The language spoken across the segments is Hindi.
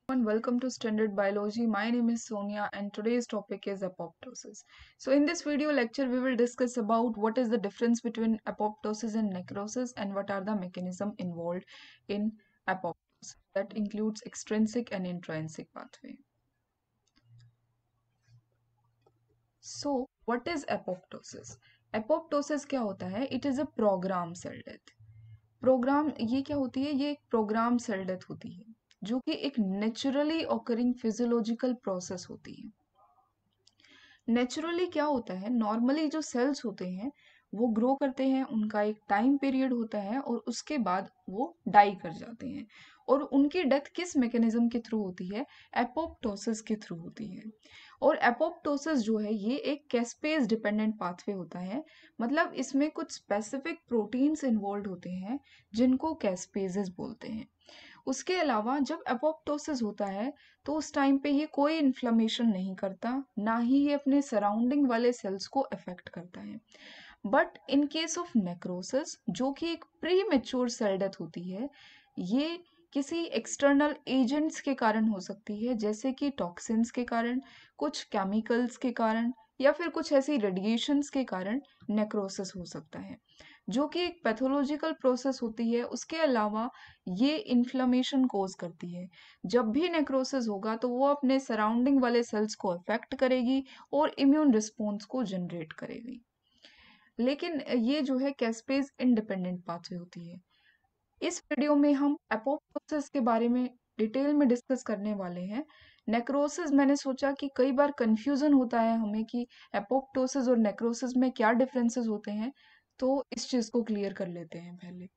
And welcome to Standard Biology. My name is Sonia and today's topic is apoptosis. So in this video lecture we will discuss about what is the difference between apoptosis and necrosis and what are the mechanism involved in apoptosis. That includes extrinsic and intrinsic pathway. So what is apoptosis? Apoptosis क्या होता है? It is a program cell death. Program ये क्या होती है? ये एक प्रोग्राम सेल डेथ होती है जो कि एक नेचुरली ऑकरिंग फिजियोलॉजिकल प्रोसेस होती है। नेचुरली क्या होता है, नॉर्मली जो सेल्स होते हैं वो ग्रो करते हैं, उनका एक टाइम पीरियड होता है और उसके बाद वो डाई कर जाते हैं। और उनकी डेथ किस मैकेनिज्म के थ्रू होती है? एपोप्टोसिस के थ्रू होती है। और एपोप्टोसिस जो है ये एक कैस्पेज डिपेंडेंट पाथवे होता है, मतलब इसमें कुछ स्पेसिफिक प्रोटीन्स इन्वॉल्व होते हैं जिनको कैस्पेजेस बोलते हैं। उसके अलावा जब एपोप्टोसिस होता है तो उस टाइम पे ये कोई इन्फ्लेमेशन नहीं करता, ना ही ये अपने सराउंडिंग वाले सेल्स को अफेक्ट करता है। But in case of necrosis जो कि एक प्री मेच्योर सेल डेथ होती है, ये किसी एक्सटर्नल एजेंट्स के कारण हो सकती है, जैसे कि टॉक्सिन्स के कारण, कुछ केमिकल्स के कारण या फिर कुछ ऐसी रेडिएशंस के कारण नेक्रोसिस हो सकता है, जो कि एक पैथोलॉजिकल प्रोसेस होती है। उसके अलावा ये इन्फ्लेमेशन कोज करती है। जब भी नेक्रोसिस होगा तो वो अपने सराउंडिंग वाले सेल्स को अफेक्ट करेगी और इम्यून रिस्पॉन्स को जनरेट करेगी। लेकिन ये जो है कैस्पेज इंडिपेंडेंट पाथवे होती है। इस वीडियो में हम एपोप्टोसिस के बारे में डिटेल में डिस्कस करने वाले हैं। नेक्रोसिस मैंने सोचा कि कई बार कंफ्यूजन होता है हमें कि एपोप्टोसिस और नेक्रोसिस में क्या डिफरेंसेस होते हैं, तो इस चीज को क्लियर कर लेते हैं पहले।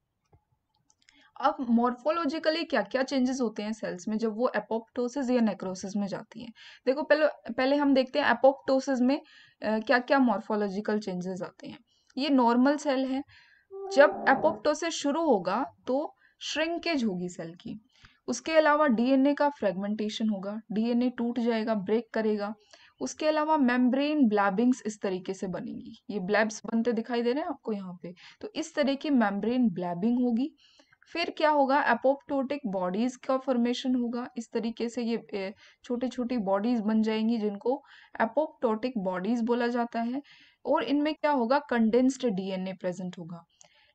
अब मॉर्फोलॉजिकली क्या क्या चेंजेस होते हैं सेल्स में जब वो एपोप्टोसिस या नेक्रोसिस में जाती हैं। देखो पहले पहले हम देखते हैं एपोप्टोसिस में क्या क्या मॉर्फोलॉजिकल चेंजेस आते हैं। ये नॉर्मल सेल है। जब एपोप्टोसिस शुरू होगा तो श्रिंकेज होगी सेल की। उसके अलावा डीएनए का फ्रेगमेंटेशन होगा, डीएनए टूट जाएगा, ब्रेक करेगा। उसके अलावा मेम्ब्रेन ब्लैबिंग्स इस तरीके से बनेंगी, ये ब्लैब्स बनते दिखाई दे रहे हैं आपको यहाँ पे। तो इस तरह की मेम्ब्रेन ब्लैबिंग होगी। फिर क्या होगा, एपोप्टोटिक बॉडीज का फॉर्मेशन होगा। इस तरीके से ये छोटी छोटी बॉडीज बन जाएंगी जिनको एपोप्टोटिक बॉडीज बोला जाता है। और इनमें क्या होगा, कंडेंस्ड डीएनए प्रेजेंट होगा।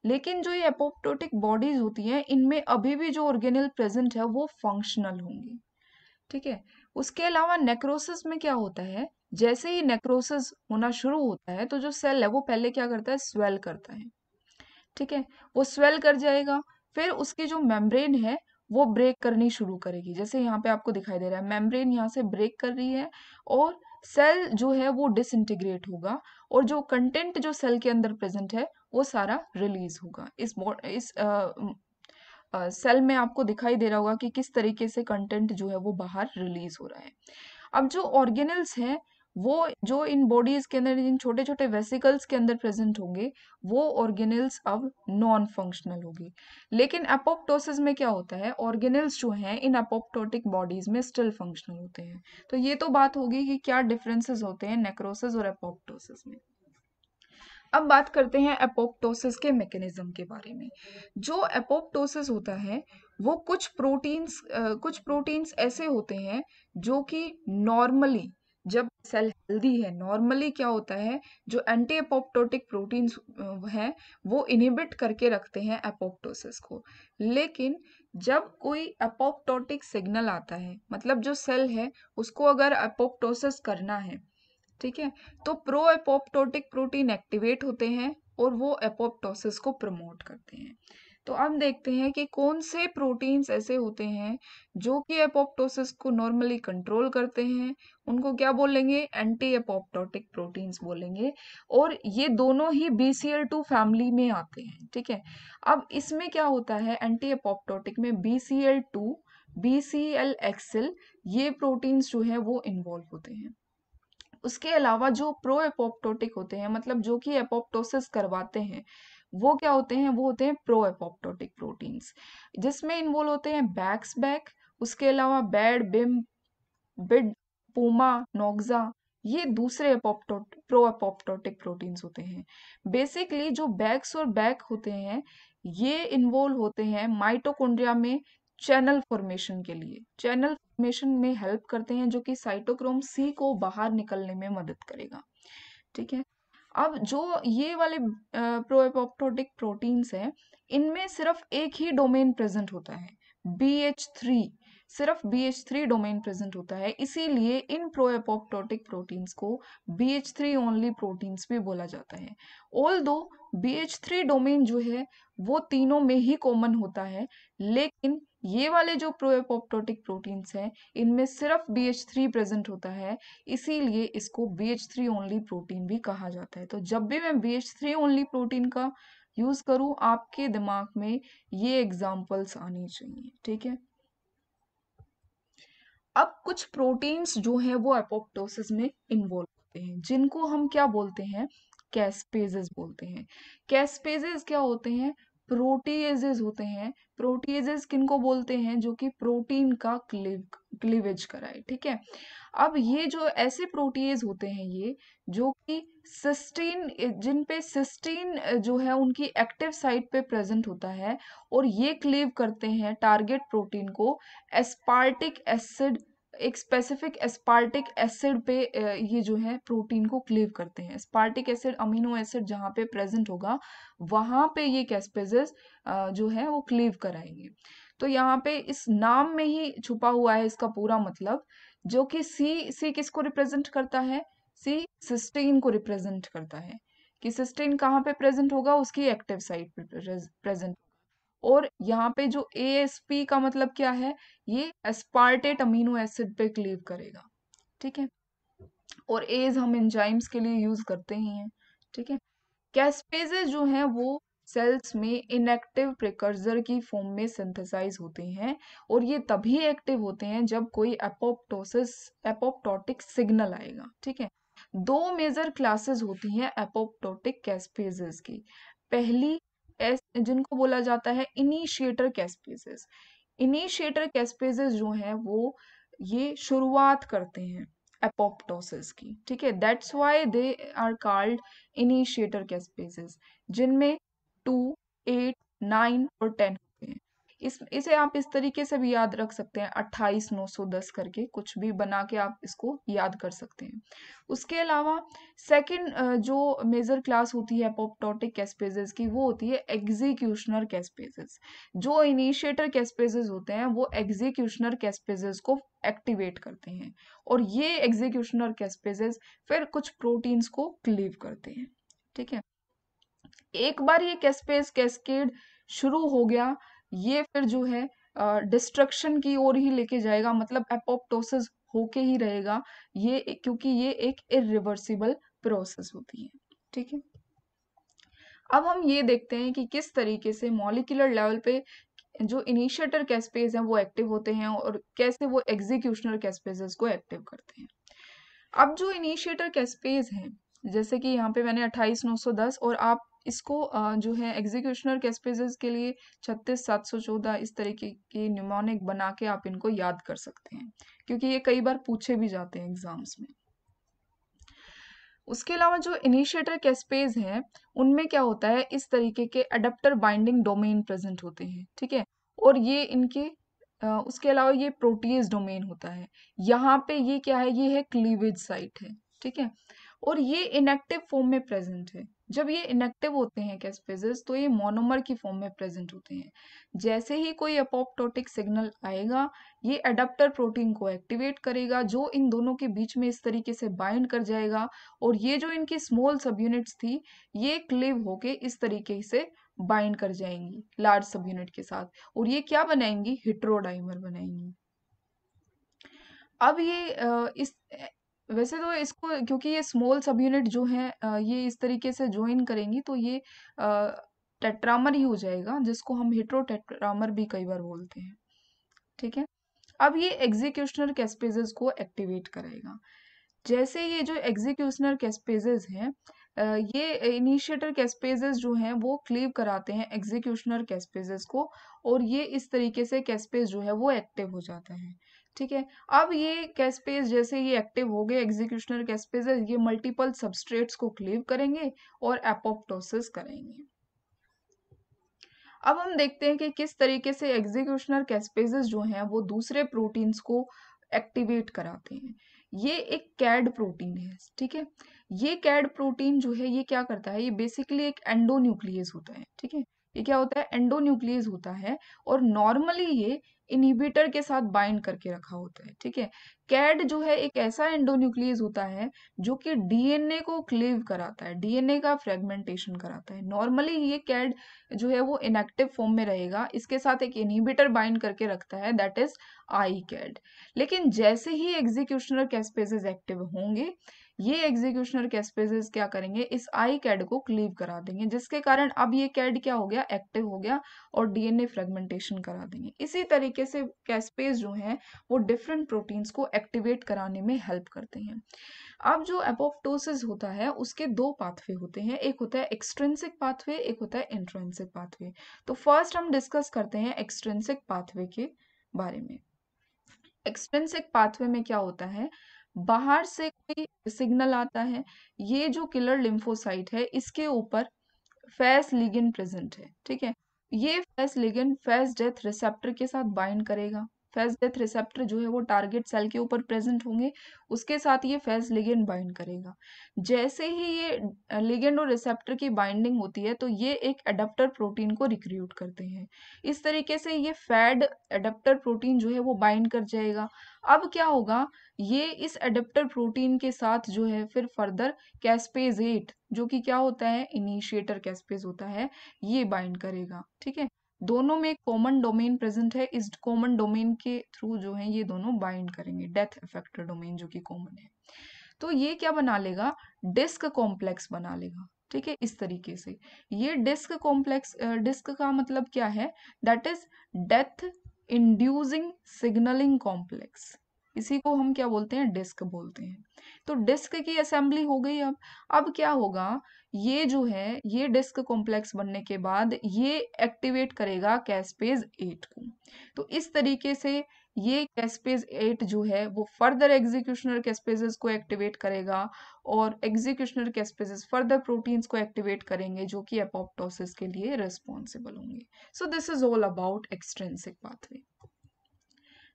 लेकिन जो ये एपोप्टोटिक बॉडीज होती हैं इनमें अभी भी जो ऑर्गेनेल प्रेजेंट है वो फंक्शनल होंगे। ठीक है। उसके अलावा नेक्रोसिस में क्या होता है, जैसे ही नेक्रोसिस होना शुरू होता है तो जो सेल है वो पहले क्या करता है, स्वेल करता है। ठीक है, वो स्वेल कर जाएगा। फिर उसकी जो मेम्ब्रेन है वो ब्रेक करनी शुरू करेगी, जैसे यहाँ पे आपको दिखाई दे रहा है मेम्ब्रेन यहाँ से ब्रेक कर रही है और सेल जो है वो डिसइंटीग्रेट होगा और जो कंटेंट जो सेल के अंदर प्रेजेंट है वो सारा रिलीज होगा। इस सेल में आपको दिखाई दे रहा होगा कि किस तरीके से कंटेंट जो है वो बाहर रिलीज हो रहा है। अब जो ऑर्गेनल्स हैं वो जो इन बॉडीज के अंदर इन छोटे छोटे वेसिकल्स के अंदर प्रेजेंट होंगे, वो ऑर्गेनल्स अब नॉन फंक्शनल होगी। लेकिन एपोप्टोसिस में क्या होता है, ऑर्गेनल्स जो हैं इन एपोप्टोटिक बॉडीज में स्टिल फंक्शनल होते हैं। तो ये तो बात होगी कि क्या डिफरेंसेस होते हैं नेक्रोसिस और एपोप्टोसिस में। अब बात करते हैं एपोप्टोसिस के मैकेनिज्म के बारे में। जो एपोप्टोसिस होता है वो कुछ प्रोटीन्स ऐसे होते हैं जो कि नॉर्मली जब सेल हेल्दी है, नॉर्मली क्या होता है, जो एंटी एपोप्टोटिक प्रोटीन्स हैं वो इनहिबिट करके रखते हैं एपोप्टोसिस को। लेकिन जब कोई एपोप्टोटिक सिग्नल आता है, मतलब जो सेल है उसको अगर एपोप्टोसिस करना है, ठीक है, तो प्रो एपोप्टोटिक प्रोटीन एक्टिवेट होते हैं और वो एपोप्टोसिस को प्रमोट करते हैं। तो अब देखते हैं कि कौन से प्रोटीन्स ऐसे होते हैं जो कि एपोप्टोसिस को नॉर्मली कंट्रोल करते हैं। उनको क्या बोलेंगे, एंटी एपोप्टोटिक प्रोटीन्स बोलेंगे। और ये दोनों ही BCL2 फैमिली में आते हैं। ठीक है, अब इसमें क्या होता है, एंटी एपोप्टोटिक में BCL2, BCL-XL ये प्रोटीन्स जो है वो इन्वॉल्व होते हैं। उसके अलावा जो प्रो एपोप्टोटिक होते हैं, मतलब जो कि एपोप्टोसिस करवाते हैं, वो क्या होते हैं, वो होते हैं प्रो एपोप्टोटिक प्रोटीन्स, जिसमें इन्वॉल्व होते हैं बैक्स बैक, उसके अलावा बैड बिम, बिड, पूमा, नोक्सा। ये दूसरे प्रो एपोप्टोटिक प्रोटीन्स होते हैं। बेसिकली जो बैक्स और बैक होते हैं ये इन्वॉल्व होते हैं माइटोकॉन्ड्रिया में चैनल फॉर्मेशन के लिए, चैनल फॉर्मेशन में हेल्प करते हैं, जो कि साइटोक्रोम सी को बाहर निकलने में मदद करेगा। ठीक है। अब जो ये वाले प्रो एपोप्टोटिक प्रोटीन्स हैं, इनमें सिर्फ एक ही डोमेन प्रेजेंट होता है, BH3। सिर्फ BH3 डोमेन प्रेजेंट होता है, इसीलिए इन प्रो एपोप्टोटिक प्रोटीन्स को BH3 ओनली प्रोटीन्स भी बोला जाता है। ऑल दो BH3 डोमेन जो है वो तीनों में ही कॉमन होता है, लेकिन ये वाले जो प्रो एपोप्टोटिक प्रोटीन्स हैं, इनमें सिर्फ BH3 प्रेजेंट होता है, इसीलिए इसको BH3 ओनली प्रोटीन भी कहा जाता है। तो जब भी मैं BH3 ओनली प्रोटीन का यूज करूं, आपके दिमाग में ये एग्जांपल्स आनी चाहिए। ठीक है। अब कुछ प्रोटीन्स जो हैं वो एपोप्टोसिस में इन्वॉल्व होते हैं, जिनको हम क्या बोलते हैं, कैस्पेजेस बोलते हैं। कैस्पेजेस क्या होते हैं, प्रोटीएजेस होते हैं। प्रोटीएजेस किनको बोलते हैं, जो कि प्रोटीन का क्लीवेज कराए। ठीक है। अब ये जो ऐसे प्रोटीएज होते हैं, ये जो कि सिस्टीन, जिन पे सिस्टीन जो है उनकी एक्टिव साइट पे प्रेजेंट होता है, और ये क्लीव करते हैं टारगेट प्रोटीन को एस्पार्टिक एसिड, एक स्पेसिफिक एस्पार्टिक एसिड पे ये जो है प्रोटीन को क्लीव करते हैं। एस्पार्टिक एसिड, अमीनो एसिड जहाँ पे प्रेजेंट होगा, वहां पे ये कैस्पेजेस जो है वो क्लीव कराएंगे। तो यहाँ पे इस नाम में ही छुपा हुआ है इसका पूरा मतलब, जो कि सी किसको रिप्रेजेंट करता है, सी सिस्टीन को रिप्रेजेंट करता है, कि सिस्टीन कहाँ पे प्रेजेंट होगा, उसकी एक्टिव साइट पे प्रेजेंट। और यहाँ पे जो ASP का मतलब क्या है, ये एस्पार्टेट अमीनो एसिड पे क्लीव करेगा। ठीक है। और एज हम एंजाइम्स के लिए यूज करते ही हैं। ठीक है। कैस्पेजेस जो हैं वो सेल्स में इनएक्टिव प्रिकर्सर की फॉर्म में सिंथेसाइज होते हैं, और ये तभी एक्टिव होते हैं जब कोई एपोप्टोटिक सिग्नल आएगा। ठीक है। दो मेजर क्लासेस होती हैं एपोप्टोटिक कैस्पेजेस की। पहली जिनको बोला जाता है इनिशिएटर कैस्पेजेस। इनिशिएटर कैस्पेजेस जो हैं वो ये शुरुआत करते हैं एपोप्टोसिस की। ठीक है। That's why they are called initiator caspases, जिनमें 2, 8, 9 और 10 होते हैं। इसे आप इस तरीके से भी याद रख सकते हैं, 28 910 करके कुछ भी बना के आप इसको याद कर सकते हैं। उसके अलावा सेकंड जो मेजर क्लास होती है एपोप्टोटिक कैस्पेजेस की, वो होती है एग्जीक्यूशनर कैस्पेजेस। जो इनिशिएटर कैस्पेजेस होते हैं वो एग्जीक्यूशनर कैस्पेजेस को एक्टिवेट करते हैं, और ये एग्जीक्यूशनर कैस्पेजेस फिर कुछ प्रोटीन्स को क्लीव करते हैं। ठीक है। एक बार ये कैस्पेज कैस्केड शुरू हो गया, ये फिर जो है डिस्ट्रक्शन की ओर ही लेके जाएगा, मतलब एपोप्टोसिस होके ही रहेगा ये, क्योंकि ये एक इरिवर्सिबल प्रोसेस होती है। ठीक है। अब हम ये देखते हैं कि किस तरीके से मॉलिक्यूलर लेवल पे जो इनिशिएटर कैस्पेज हैं वो एक्टिव होते हैं, और कैसे वो एग्जीक्यूशनर कैस्पेजेस को एक्टिव करते हैं। अब जो इनिशिएटर कैस्पेज हैं, जैसे कि यहाँ पे मैंने 28 910, और आप इसको जो है एग्जीक्यूशनर कैस्पेजेस के लिए 36 714 इस तरीके की निमोनिक बना के आप इनको याद कर सकते हैं, क्योंकि ये कई बार पूछे भी जाते हैं एग्जाम्स में। उसके अलावा जो इनिशिएटर कैस्पेज हैं, उनमें क्या होता है, इस तरीके के अडेप्टर बाइंडिंग डोमेन प्रेजेंट होते हैं। ठीक है। और ये इनके उसके अलावा ये प्रोटीज डोमेन होता है। यहाँ पे ये क्या है, ये है क्लीवेज साइट है। ठीक है। और ये इनएक्टिव फॉर्म में प्रेजेंट है। जब ये इनएक्टिव होते हैं कैस्पेजेस, तो ये मोनोमर की फॉर्म में प्रेजेंट होते हैं। जैसे ही कोई एपोप्टोटिक सिग्नल आएगा, ये अडेप्टर प्रोटीन को एक्टिवेट करेगा, जो इन दोनों के बीच में इस तरीके से बाइंड कर जाएगा, और ये जो इनकी स्मॉल सब यूनिट्स थी, ये क्लीव होके इस तरीके से बाइंड कर जाएंगी लार्ज सब यूनिट के साथ, और ये क्या बनाएंगी, हेटेरोडाइमर बनाएंगी। अब ये वैसे तो इसको, क्योंकि ये स्मॉल सब यूनिट जो है ये इस तरीके से ज्वाइन करेंगी, तो ये टेट्रामर ही हो जाएगा, जिसको हम हेटेरोटेट्रामर भी कई बार बोलते हैं। ठीक है। अब ये एग्जीक्यूशनल कैस्पेजेस को एक्टिवेट करेगा। जैसे ये जो एग्जीक्यूशनल कैस्पेजेस हैं, ये इनिशिएटर कैस्पेजेस जो हैं वो क्लीव कराते हैं एग्जीक्यूशनल कैस्पेजेस को, और ये इस तरीके से कैस्पेज जो है वो एक्टिव हो जाता है। ठीक है। अब ये कैस्पेज जैसे ये एक्टिव हो गए एग्जीक्यूशनल कैस्पेजेस, ये मल्टीपल सबस्ट्रेट्स को क्लीव करेंगे और एपोप्टोसिस करेंगे। अब हम देखते हैं कि किस तरीके से एग्जीक्यूशनल कैस्पेजेस जो हैं वो दूसरे प्रोटीन्स को एक्टिवेट कराते हैं। ये एक कैड प्रोटीन है, ठीक है। ये कैड प्रोटीन जो है ये क्या करता है, ये बेसिकली एक एंडोन्यूक्लियस होता है, ठीक है। ये क्या होता है, एंडोन्यूक्लियस होता है, और नॉर्मली ये इनहिबिटर के साथ बाइंड करके रखा होता है, ठीक है। कैड जो है एक ऐसा एंडोन्यूक्लियस होता है जो कि डीएनए को क्लीव कराता है, डीएनए का फ्रेगमेंटेशन कराता है। नॉर्मली ये कैड जो है वो इनएक्टिव फॉर्म में रहेगा, इसके साथ एक इनहिबिटर बाइंड करके रखता है, दैट इज आई कैड। लेकिन जैसे ही एग्जीक्यूशनल कैस्पेजेस एक्टिव होंगे, ये एग्जीक्यूशनल कैस्पेजेस क्या करेंगे, इस आई कैड को क्लीव करा देंगे, जिसके कारण अब ये कैड क्या हो गया, एक्टिव हो गया, और डीएनए फ्रेगमेंटेशन करा देंगे। इसी तरीके से कैस्पेज जो हैं वो डिफरेंट प्रोटीन्स को एक्टिवेट कराने में हेल्प करते हैं। अब जो एपोप्टोसिस होता है उसके दो पाथवे होते हैं, एक होता है एक्सट्रिंसिक पाथवे, एक होता है इंट्रिंसिक पाथवे। तो फर्स्ट हम डिस्कस करते हैं एक्सट्रिंसिक पाथवे के बारे में। एक्सट्रिंसिक पाथवे में क्या होता है, बाहर से कोई सिग्नल आता है, ये जो किलर लिम्फोसाइट है इसके ऊपर फेस लिगेंड प्रेजेंट है, ठीक है। ये face ligand face death receptor के साथ बाइंड करेगा। फेस डेथ रिसेप्टर जो है वो टारगेट सेल के ऊपर प्रेजेंट होंगे, उसके साथ ये फेस लिगेंड बाइंड करेगा। जैसे ही ये लिगेंड और रिसेप्टर की बाइंडिंग होती है तो ये एक एडाप्टर प्रोटीन को रिक्रूट करते हैं। इस तरीके से ये फैड एडाप्टर प्रोटीन जो है वो बाइंड कर जाएगा। अब क्या होगा, ये इस एडाप्टर प्रोटीन के साथ जो है फिर फर्दर कैस्पेज 8 जो कि क्या होता है, इनिशिएटर कैस्पेज होता है, ये बाइंड करेगा, ठीक है। दोनों में एक कॉमन डोमेन प्रेजेंट है, इस कॉमन डोमेन के थ्रू जो है ये दोनों बाइंड करेंगे, डेथ इफेक्टर डोमेन जो कि कॉमन है। तो ये क्या बना लेगा, डिस्क कॉम्प्लेक्स बना लेगा, ठीक है। इस तरीके से ये डिस्क कॉम्प्लेक्स, डिस्क का मतलब क्या है, that is death inducing signalling complex, इसी को हम क्या बोलते हैं, डिस्क बोलते हैं। तो डिस्क की असेंबली हो गई। अब क्या होगा, ये जो है ये डिस्क कॉम्प्लेक्स बनने के बाद ये एक्टिवेट करेगा कैस्पेज 8 को। तो इस तरीके से ये कैस्पेज 8 जो है वो फर्दर एग्जीक्यूशनल कैस्पेजेस को एक्टिवेट करेगा, और एग्जीक्यूशनल कैस्पेजेस फर्दर प्रोटीन्स को एक्टिवेट करेंगे जो कि एपोप्टोसिस के लिए रिस्पॉन्सिबल होंगे। So this is all about extrinsic pathway.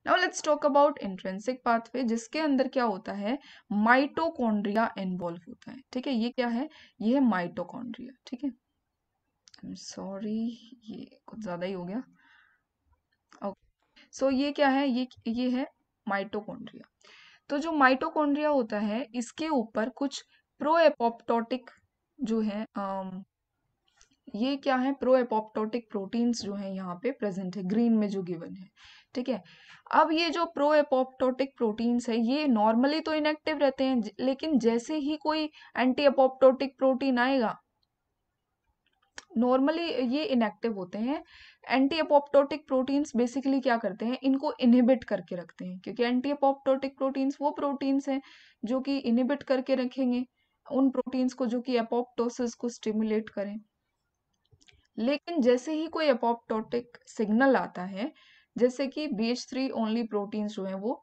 Now let's talk about intrinsic pathway, जिसके अंदर क्या होता है, माइटोकॉन्ड्रिया इन्वॉल्व होता है, ठीक है। ये क्या है, ये है माइटोकॉन्ड्रिया, ठीक है। आई एम सॉरी, ये कुछ ज्यादा ही हो गया। ओके, सो ये क्या है, ये है माइटोकॉन्ड्रिया। तो जो माइटोकॉन्ड्रिया होता है इसके ऊपर कुछ प्रो एपोप्टोटिक जो है, ये क्या है, प्रो एपोप्टोटिक प्रोटीन्स जो है यहाँ पे प्रेजेंट है, ग्रीन में जो गिवन है, ठीक है। अब ये जो प्रो एपोप्टोटिक प्रोटीन्स है ये नॉर्मली तो इनएक्टिव रहते हैं, लेकिन जैसे ही कोई एंटी एपोप्टोटिक प्रोटीन आएगा, नॉर्मली ये इनएक्टिव होते हैं। एंटी एपोप्टोटिक प्रोटीन्स बेसिकली क्या करते हैं, इनको इनहिबिट करके रखते हैं, क्योंकि एंटी एपोप्टोटिक प्रोटीन्स वो प्रोटीन्स हैं जो कि इनहिबिट करके रखेंगे उन प्रोटीन्स को जो कि एपोप्टोसिस को स्टिमुलेट करें। लेकिन जैसे ही कोई एपोप्टोटिक सिग्नल आता है, जैसे कि BH3 ओनली प्रोटीन्स जो हैं वो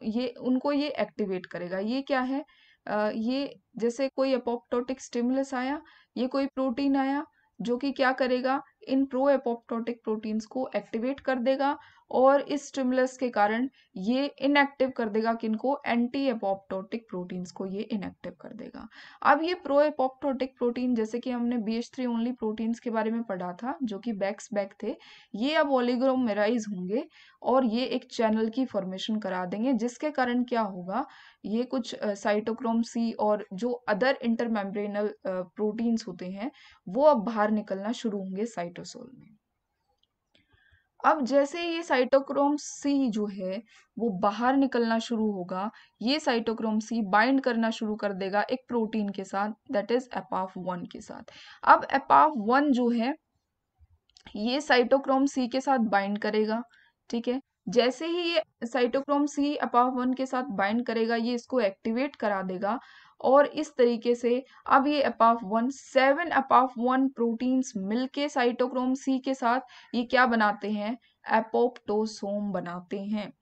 ये उनको ये एक्टिवेट करेगा। ये क्या है, ये जैसे कोई एपोप्टोटिक स्टिमुलस आया, ये कोई प्रोटीन आया जो कि क्या करेगा, इन प्रो एपोप्टोटिक प्रोटीन्स को एक्टिवेट कर देगा, और इस स्टिमुलस के कारण ये इनएक्टिव कर देगा किनको, एंटी एपोप्टोटिक प्रोटीन्स को ये इनएक्टिव कर देगा। अब ये प्रो एपोप्टोटिक प्रोटीन, जैसे कि हमने BH3 ओनली प्रोटीन्स के बारे में पढ़ा था जो कि बैक थे, ये अब ओलिगोमेराइज होंगे और ये एक चैनल की फॉर्मेशन करा देंगे, जिसके कारण क्या होगा, ये कुछ साइटोक्रोम C और जो अदर इंटरमेम्ब्रेनल प्रोटीन्स होते हैं वो अब बाहर निकलना शुरू होंगे साइटोसोल में। अब जैसे ये साइटोक्रोम C जो है वो बाहर निकलना शुरू होगा, ये साइटोक्रोम C बाइंड करना शुरू कर देगा एक प्रोटीन के साथ, दैट इज एपाफ1 के साथ। अब एपाफ1 जो है ये साइटोक्रोम C के साथ बाइंड करेगा, ठीक है। जैसे ही ये साइटोक्रोम C एपाफ1 के साथ बाइंड करेगा, ये इसको एक्टिवेट करा देगा, और इस तरीके से अब ये एपाफ1 7 एपाफ1 प्रोटीन्स मिलके साइटोक्रोम C के साथ ये क्या बनाते हैं, एपोप्टोसोम बनाते हैं,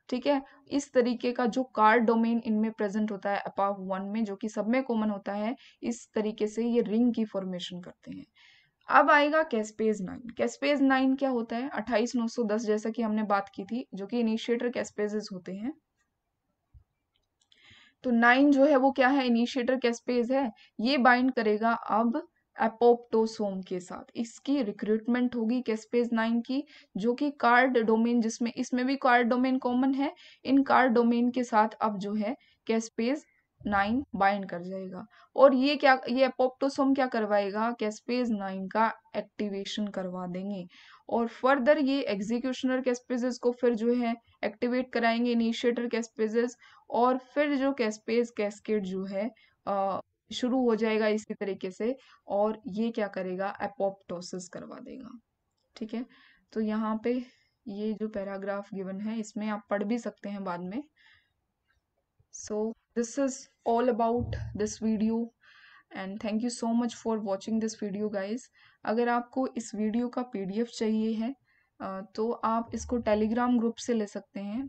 ठीक है। इस तरीके का जो कार्ड डोमेन इनमें प्रेजेंट होता है एपाफ1 में, जो कि सब में कॉमन होता है, इस तरीके से ये रिंग की फॉर्मेशन करते हैं। अब आएगा कैस्पेज 9। कैस्पेज 9 क्या होता है? 28910 जैसा कि हमने बात की थी, जो कि इनिशिएटर कैस्पेजेस होते हैं। तो 9 जो है वो क्या है? इनिशिएटर कैस्पेज है। ये बाइंड करेगा अब एपोप्टोसोम के साथ। इसकी रिक्रूटमेंट होगी कैस्पेज 9 की, जो कि कार्ड डोमेन, जिसमें इसमें भी कार्ड डोमेन कॉमन है, इन कार्ड डोमेन के साथ अब जो है कैस्पेज 9 बाइंड कर जाएगा। और ये एपोप्टोसोम क्या करवाएगा? कैस्पेज 9 का एक्टिवेशन करवा देंगे। और फर्दर ये एग्जीक्यूशनर कैस्पेजेस को फिर जो है एक्टिवेट कराएंगे इनिशिएटर कैस्पेजेस, और फिर जो कैस्पेज कैस्केड जो है शुरू हो जाएगा इसी तरीके से, और ये क्या करेगा? एपोप्टोसिस करवा देगा। ठीक है, तो यहाँ पे ये जो पैराग्राफ गिवन है इसमें आप पढ़ भी सकते हैं बाद में। So this is all about this video, and thank you so much for watching this video guys. अगर आपको इस वीडियो का PDF चाहिए है तो आप इसको टेलीग्राम ग्रुप से ले सकते हैं।